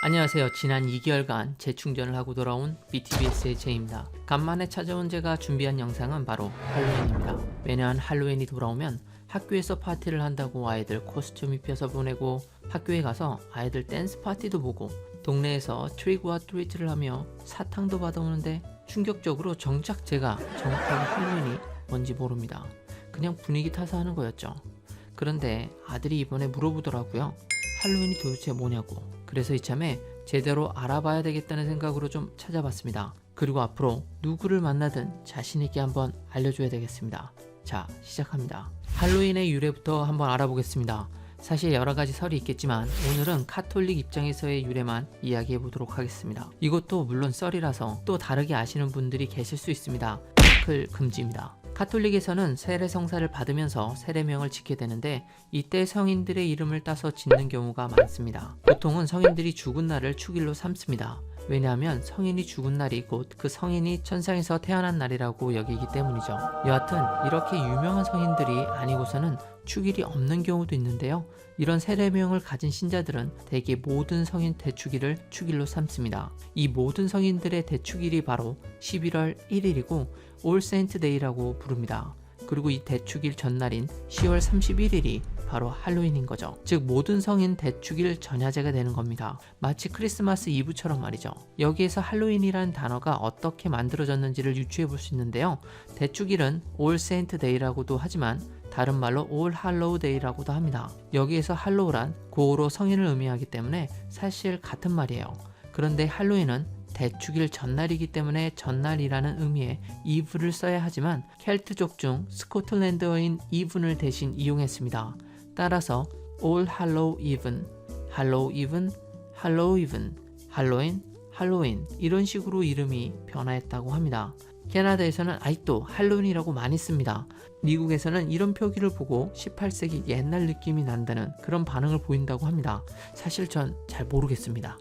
안녕하세요. 지난 2개월간 재충전을 하고 돌아온 BTBS의 제이입니다. 간만에 찾아온 제가 준비한 영상은 바로 할로윈입니다. 매년 할로윈이 돌아오면 학교에서 파티를 한다고 아이들 코스튬 입혀서 보내고, 학교에 가서 아이들 댄스 파티도 보고, 동네에서 트릭 와 트리트를 하며 사탕도 받아오는데, 충격적으로 정작 제가 정확하게 할로윈이 뭔지 모릅니다. 그냥 분위기 타서 하는 거였죠. 그런데 아들이 이번에 물어보더라고요. 할로윈이 도대체 뭐냐고. 그래서 이참에 제대로 알아봐야 되겠다는 생각으로 좀 찾아봤습니다. 그리고 앞으로 누구를 만나든 자신있게 한번 알려줘야 되겠습니다. 자, 시작합니다. 할로윈의 유래부터 한번 알아보겠습니다. 사실 여러가지 설이 있겠지만 오늘은 카톨릭 입장에서의 유래만 이야기해 보도록 하겠습니다. 이것도 물론 썰이라서 또 다르게 아시는 분들이 계실 수 있습니다. 태클 금지입니다. 카톨릭에서는 세례 성사를 받으면서 세례명을 짓게 되는데, 이때 성인들의 이름을 따서 짓는 경우가 많습니다. 보통은 성인들이 죽은 날을 축일로 삼습니다. 왜냐하면 성인이 죽은 날이 곧 그 성인이 천상에서 태어난 날이라고 여기기 때문이죠. 여하튼 이렇게 유명한 성인들이 아니고서는 축일이 없는 경우도 있는데요. 이런 세례명을 가진 신자들은 대개 모든 성인 대축일을 축일로 삼습니다. 이 모든 성인들의 대축일이 바로 11월 1일이고 올 세인트 데이라고 부릅니다. 그리고 이 대축일 전날인 10월 31일이 바로 할로윈인 거죠. 즉 모든 성인 대축일 전야제가 되는 겁니다. 마치 크리스마스 이브처럼 말이죠. 여기에서 할로윈이라는 단어가 어떻게 만들어졌는지를 유추해 볼 수 있는데요. 대축일은 올 세인트 데이라고도 하지만 다른 말로 올 할로우 데이라고도 합니다. 여기에서 할로우란 고어로 성인을 의미하기 때문에 사실 같은 말이에요. 그런데 할로윈은 대축일 전날이기 때문에 전날이라는 의미의 이브를 써야 하지만 켈트족 중 스코틀랜드어인 이븐을 대신 이용했습니다. 따라서 All Hallow Even, Hallow Even, Hallow Even, 할로윈, 할로윈 이런 식으로 이름이 변화했다고 합니다. 캐나다에서는 아직도 할로윈이라고 많이 씁니다. 미국에서는 이런 표기를 보고 18세기 옛날 느낌이 난다는 그런 반응을 보인다고 합니다. 사실 전 잘 모르겠습니다.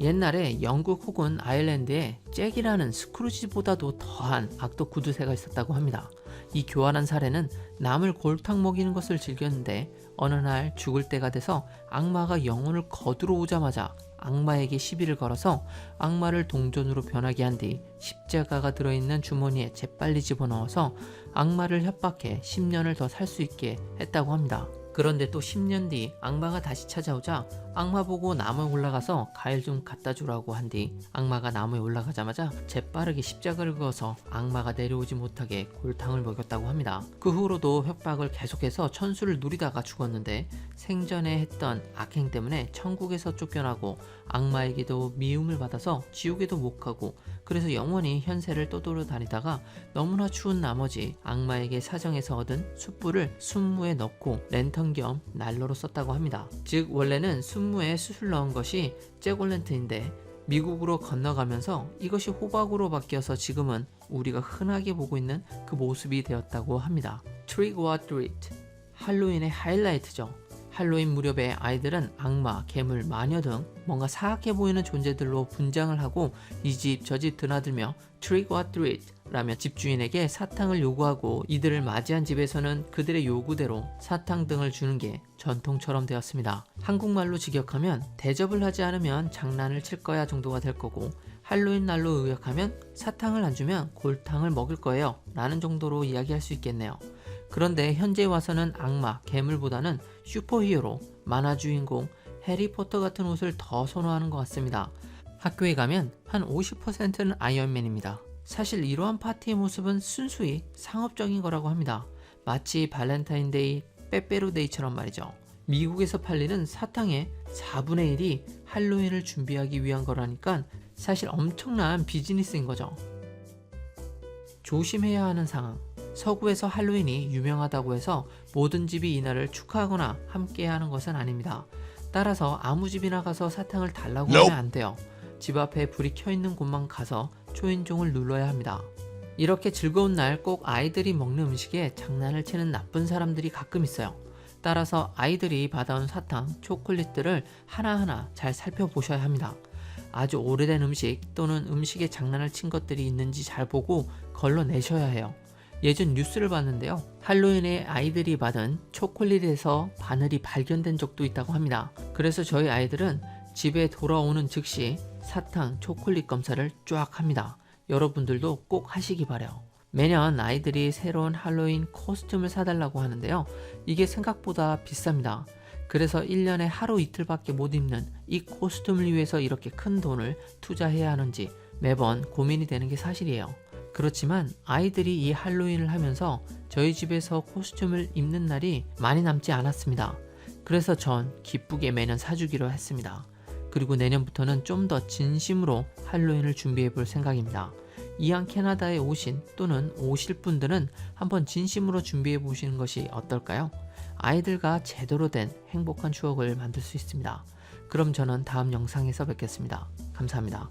옛날에 영국 혹은 아일랜드에 잭이라는 스크루지보다도 더한 악덕 구두쇠가 있었다고 합니다. 이 교활한 사례는 남을 골탕 먹이는 것을 즐겼는데 어느 날 죽을 때가 돼서 악마가 영혼을 거두러 오자마자 악마에게 시비를 걸어서 악마를 동전으로 변하게 한 뒤 십자가가 들어있는 주머니에 재빨리 집어넣어서 악마를 협박해 10년을 더 살 수 있게 했다고 합니다. 그런데 또 10년 뒤 악마가 다시 찾아오자 악마 보고 나무에 올라가서 과일 좀 갖다 주라고 한 뒤 악마가 나무에 올라가자마자 재빠르게 십자가를 그어서 악마가 내려오지 못하게 골탕을 먹였다고 합니다. 그 후로도 협박을 계속해서 천수를 누리다가 죽었는데, 생전에 했던 악행 때문에 천국에서 쫓겨나고 악마에게도 미움을 받아서 지옥에도 못 가고, 그래서 영원히 현세를 떠돌아다니다가 너무나 추운 나머지 악마에게 사정해서 얻은 숯불을 순무에 넣고 랜턴 겸 난로로 썼다고 합니다. 즉 원래는 순무에 숯을 넣은 것이 잭올랜턴인데 미국으로 건너가면서 이것이 호박으로 바뀌어서 지금은 우리가 흔하게 보고 있는 그 모습이 되었다고 합니다. Trick or Treat, 할로윈의 하이라이트죠. 할로윈 무렵에 아이들은 악마, 괴물, 마녀 등 뭔가 사악해 보이는 존재들로 분장을 하고 이 집 저 집 드나들며 Trick or Treat 라며 집주인에게 사탕을 요구하고, 이들을 맞이한 집에서는 그들의 요구대로 사탕 등을 주는 게 전통처럼 되었습니다. 한국말로 직역하면 대접을 하지 않으면 장난을 칠 거야 정도가 될 거고, 할로윈 날로 의역하면 사탕을 안 주면 골탕을 먹을 거예요 라는 정도로 이야기할 수 있겠네요. 그런데 현재 와서는 악마, 괴물보다는 슈퍼히어로, 만화 주인공, 해리포터 같은 옷을 더 선호하는 것 같습니다. 학교에 가면 한 50%는 아이언맨입니다. 사실 이러한 파티의 모습은 순수히 상업적인 거라고 합니다. 마치 발렌타인데이, 빼빼로데이처럼 말이죠. 미국에서 팔리는 사탕의 4분의 1이 할로윈을 준비하기 위한 거라니까 사실 엄청난 비즈니스인 거죠. 조심해야 하는 상황. 서구에서 할로윈이 유명하다고 해서 모든 집이 이날을 축하하거나 함께 하는 것은 아닙니다. 따라서 아무 집이나 가서 사탕을 달라고 하면 안 돼요. 집 앞에 불이 켜있는 곳만 가서 초인종을 눌러야 합니다. 이렇게 즐거운 날 꼭 아이들이 먹는 음식에 장난을 치는 나쁜 사람들이 가끔 있어요. 따라서 아이들이 받아온 사탕, 초콜릿들을 하나하나 잘 살펴보셔야 합니다. 아주 오래된 음식 또는 음식에 장난을 친 것들이 있는지 잘 보고 걸러내셔야 해요. 예전 뉴스를 봤는데요. 할로윈에 아이들이 받은 초콜릿에서 바늘이 발견된 적도 있다고 합니다. 그래서 저희 아이들은 집에 돌아오는 즉시 사탕, 초콜릿 검사를 쫙 합니다. 여러분들도 꼭 하시기 바래요. 매년 아이들이 새로운 할로윈 코스튬을 사달라고 하는데요. 이게 생각보다 비쌉니다. 그래서 1년에 하루 이틀밖에 못 입는 이 코스튬을 위해서 이렇게 큰 돈을 투자해야 하는지 매번 고민이 되는 게 사실이에요. 그렇지만 아이들이 이 할로윈을 하면서 저희 집에서 코스튬을 입는 날이 많이 남지 않았습니다. 그래서 전 기쁘게 매년 사주기로 했습니다. 그리고 내년부터는 좀 더 진심으로 할로윈을 준비해 볼 생각입니다. 이왕 캐나다에 오신 또는 오실 분들은 한번 진심으로 준비해 보시는 것이 어떨까요? 아이들과 제대로 된 행복한 추억을 만들 수 있습니다. 그럼 저는 다음 영상에서 뵙겠습니다. 감사합니다.